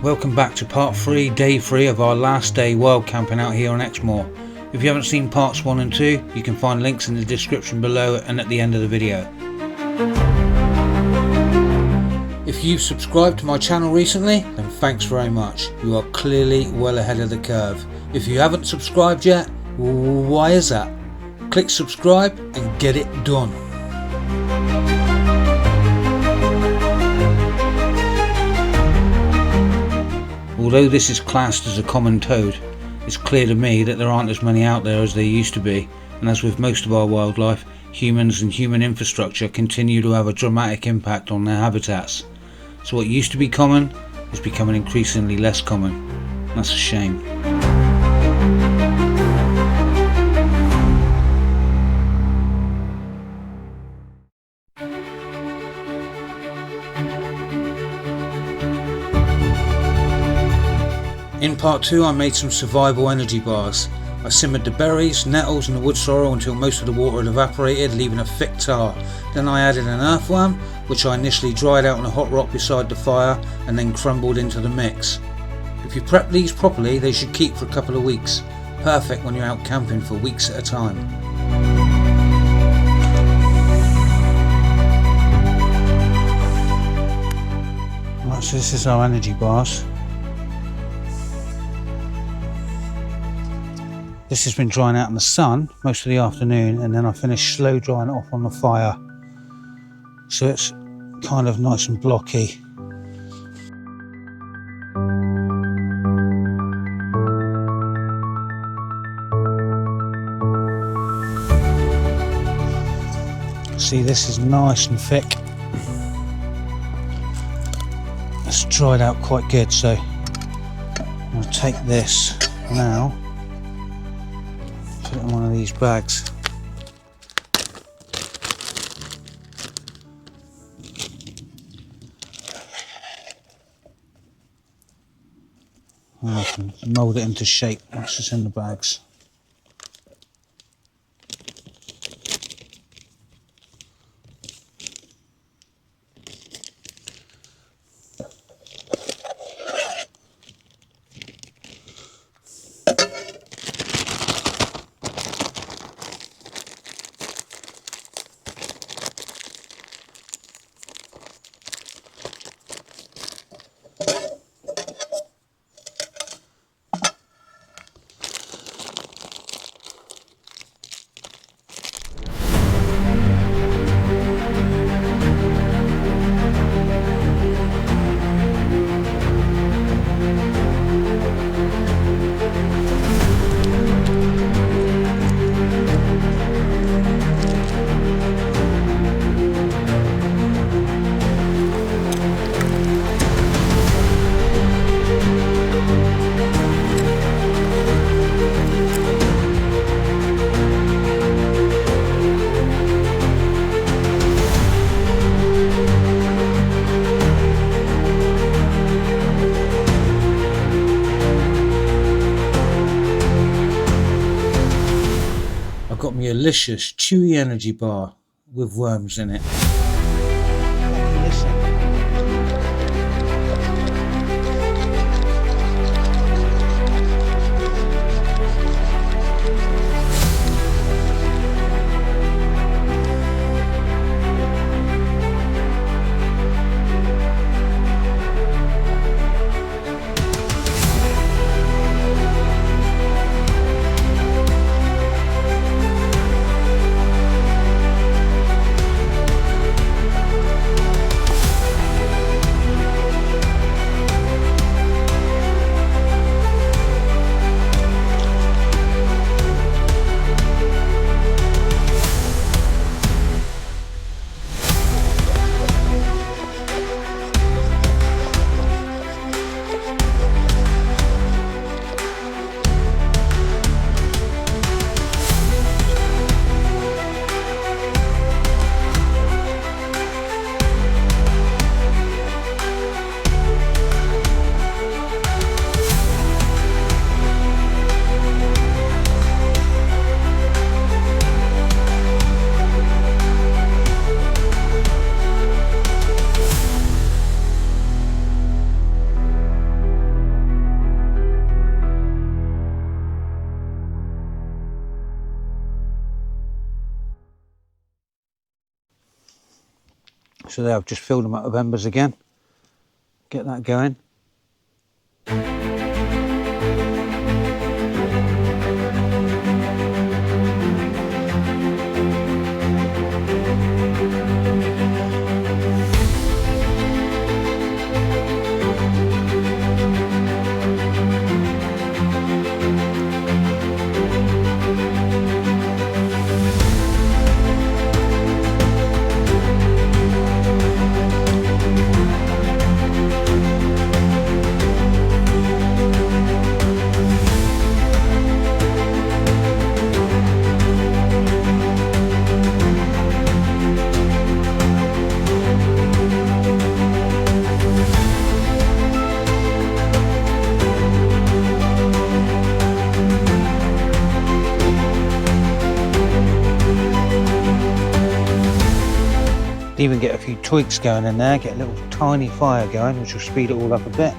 welcome back to part 3, day 3 of our last day wild camping out here on Exmoor. If you haven't seen parts 1 and 2, you can find links in the description below and at the end of the video. If you've subscribed to my channel recently, then thanks very much. You are clearly well ahead of the curve. If you haven't subscribed yet, why is that? Click subscribe and get it done. Although this is classed as a common toad, it's clear to me that there aren't as many out there as there used to be, and as with most of our wildlife, humans and human infrastructure continue to have a dramatic impact on their habitats. So what used to be common is becoming increasingly less common. That's a shame. In part 2 I made some survival energy bars. I simmered the berries, nettles and the wood sorrel until most of the water had evaporated, leaving a thick tar. Then I added an earthworm, which I initially dried out on a hot rock beside the fire and then crumbled into the mix. If you prep these properly, they should keep for a couple of weeks. Perfect when you're out camping for weeks at a time. Right, so this is our energy bars. This has been drying out in the sun most of the afternoon, and then I finished slow drying it off on the fire, so it's kind of nice and blocky. See, this is nice and thick. It's dried out quite good, so I'm going to take this now, put it in one of these bags. And I can mould it into shape once it's in the bags. I've got me a delicious chewy energy bar with worms in it. So there, I've just filled them up with embers again. Get that going. Even get a few twigs going in there, get a little tiny fire going, which will speed it all up a bit.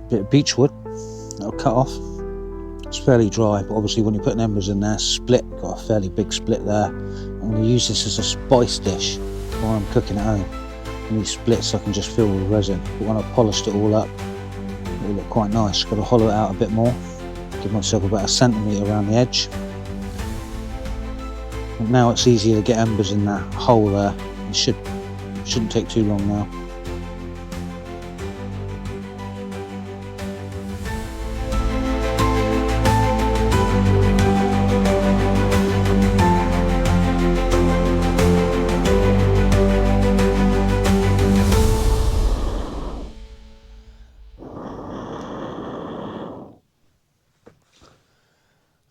Bit of beechwood that'll cut off. It's fairly dry, but obviously when you're putting embers in there, split, got a fairly big split there. I'm going to use this as a spice dish while I'm cooking at home. And these splits I can just fill with resin, but when I've polished it all up, it will look quite nice. Got to hollow it out a bit more, give myself about a centimetre around the edge. But now it's easier to get embers in that hole there. It shouldn't take too long now.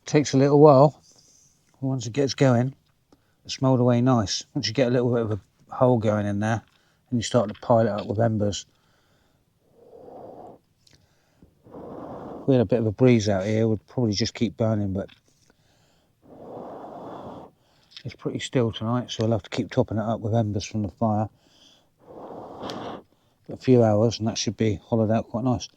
Takes a little while. Once it gets going, it smelled away nice. Once you get a little bit of a hole going in there, and you start to pile it up with embers. If we had a bit of a breeze out here, we'd probably just keep burning, but it's pretty still tonight, so I'll have to keep topping it up with embers from the fire. A few hours, and that should be hollowed out quite nice.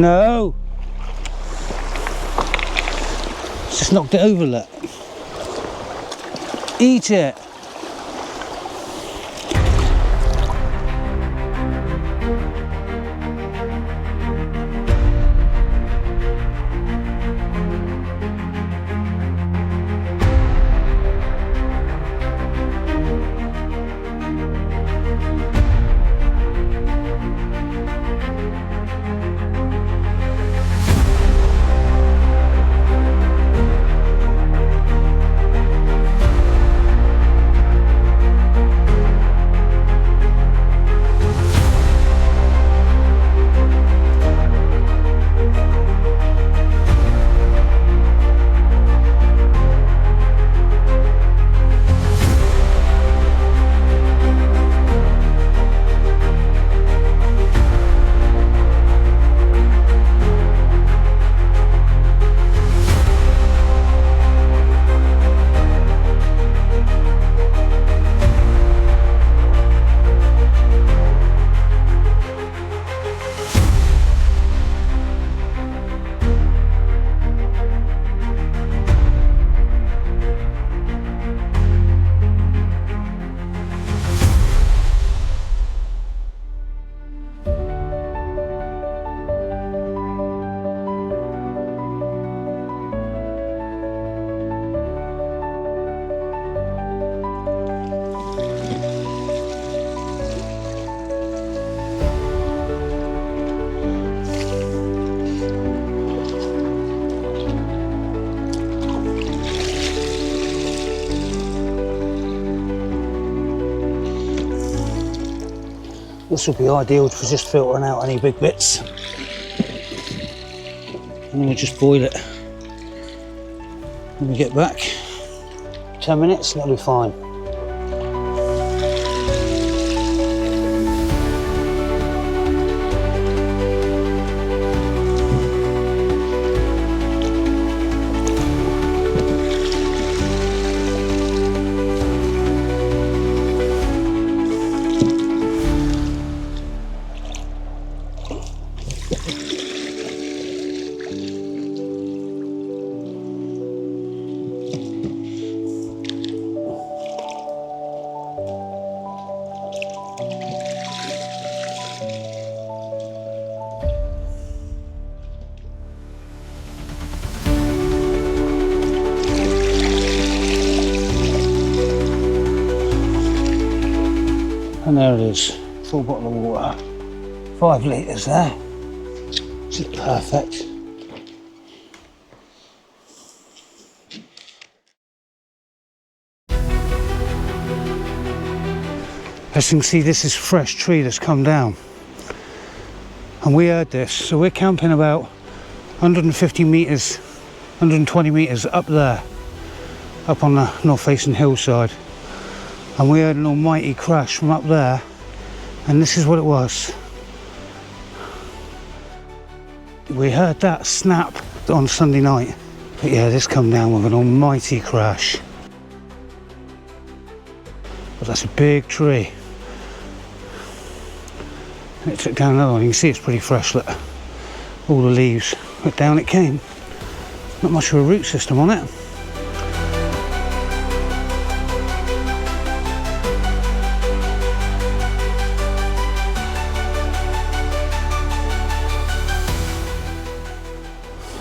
No! Just knocked it over, look. Eat it! This would be ideal for just filtering out any big bits. And we'll just boil it. When we get back, 10 minutes, that'll be fine. And there it is, full bottle of water. 5 litres there. It's perfect. As you can see, this is fresh tree that's come down. And we heard this, so we're camping about 150 metres, 120 metres up there, up on the north facing hillside. And we heard an almighty crash from up there, and this is what it was. We heard that snap on Sunday night, but yeah, this come down with an almighty crash. But that's a big tree. And it took down another one. You can see it's pretty fresh, look. All the leaves, but down it came. Not much of a root system on it.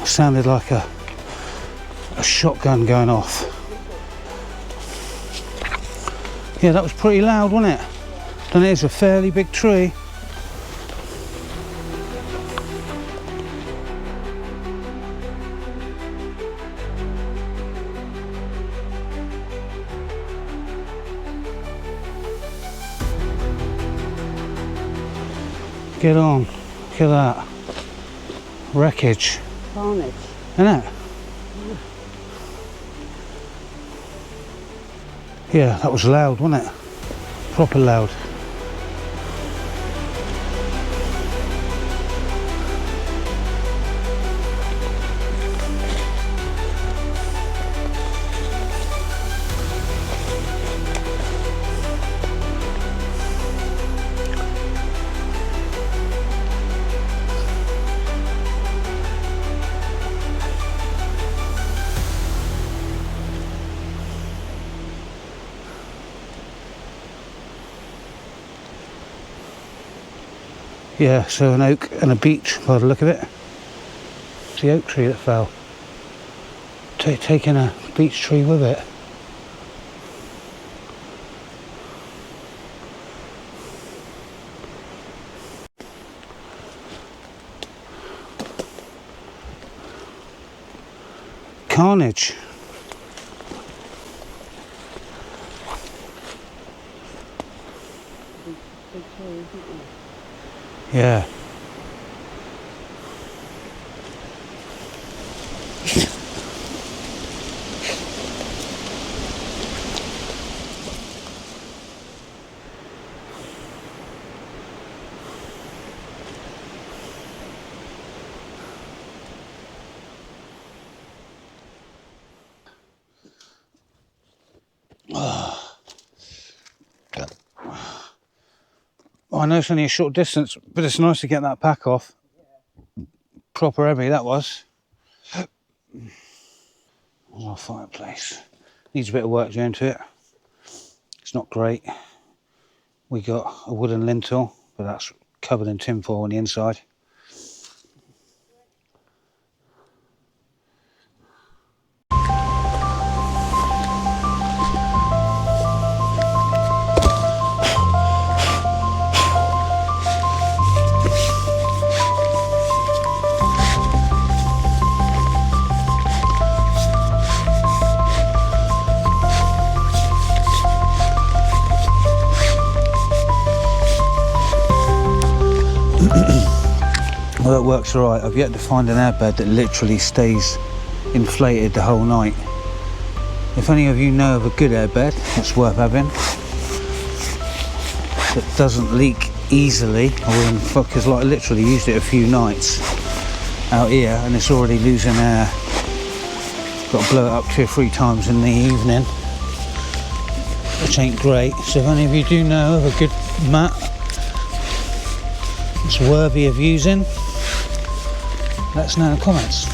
Sounded like a shotgun going off. Yeah, that was pretty loud, wasn't it? And it is a fairly big tree. Get on, look at that. Wreckage. Carnage. Isn't it? Yeah, that was loud, wasn't it? Proper loud. Yeah, so an oak and a beech by the look of it. It's the oak tree that fell. Taking a beech tree with it. Carnage. Yeah. I know it's only a short distance, but it's nice to get that pack off. Proper heavy that was. Our fireplace needs a bit of work doing to it. It's not great. We got a wooden lintel, but that's covered in tin foil on the inside. Well, that works alright. I've yet to find an airbed that literally stays inflated the whole night. If any of you know of a good airbed that's worth having, that doesn't leak easily, because like I literally used it a few nights out here and it's already losing air. Got to blow it up 2 or 3 times in the evening, which ain't great. So if any of you do know of a good mat that's worthy of using, let us know in the comments.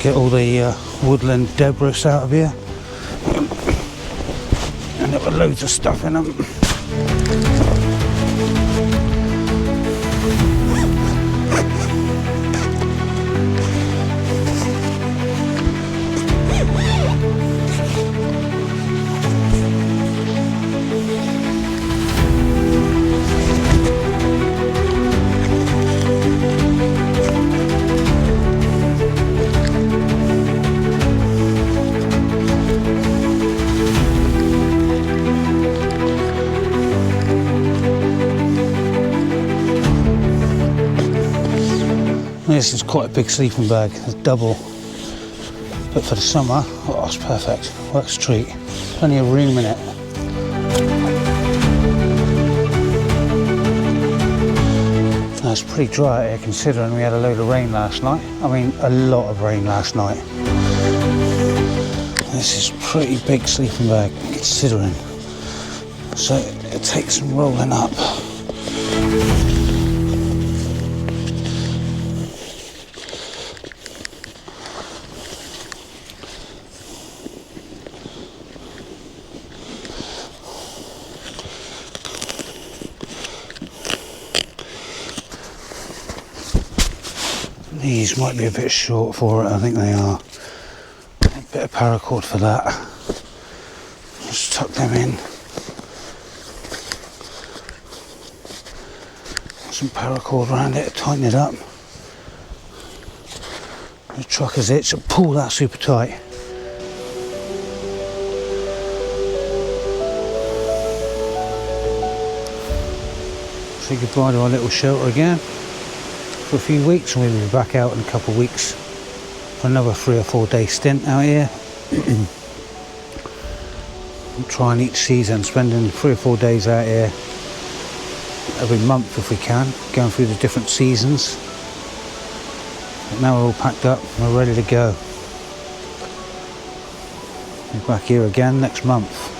Get all the woodland debris out of here, and there were loads of stuff in them. This is quite a big sleeping bag, it's double, but for the summer, oh, it's perfect, works a treat, plenty of room in it. Now, it's pretty dry here considering we had a load of rain last night, I mean a lot of rain last night. This is a pretty big sleeping bag considering, so it takes some rolling up. These might be a bit short for it, I think they are. A bit of paracord for that. Just tuck them in. It's some paracord around it to tighten it up. The trucker's it, so pull that super tight. Say goodbye to our little shelter again for a few weeks, and we'll be back out in a couple of weeks for another 3 or 4 day stint out here. We'll try and each season spending 3 or 4 days out here every month if we can, going through the different seasons. But now we're all packed up and we're ready to go. We'll be back here again next month.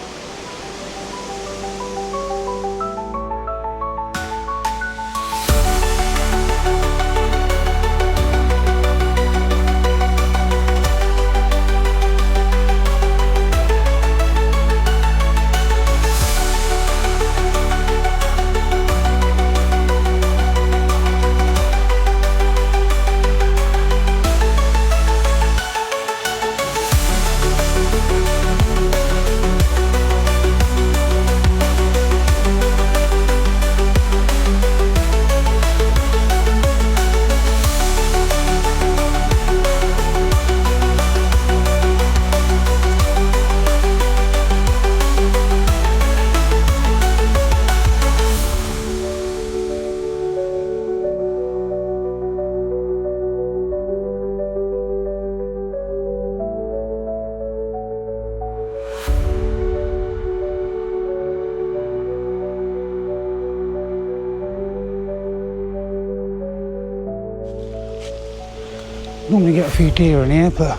Normally get a few deer in here, but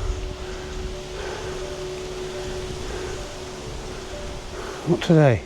not today.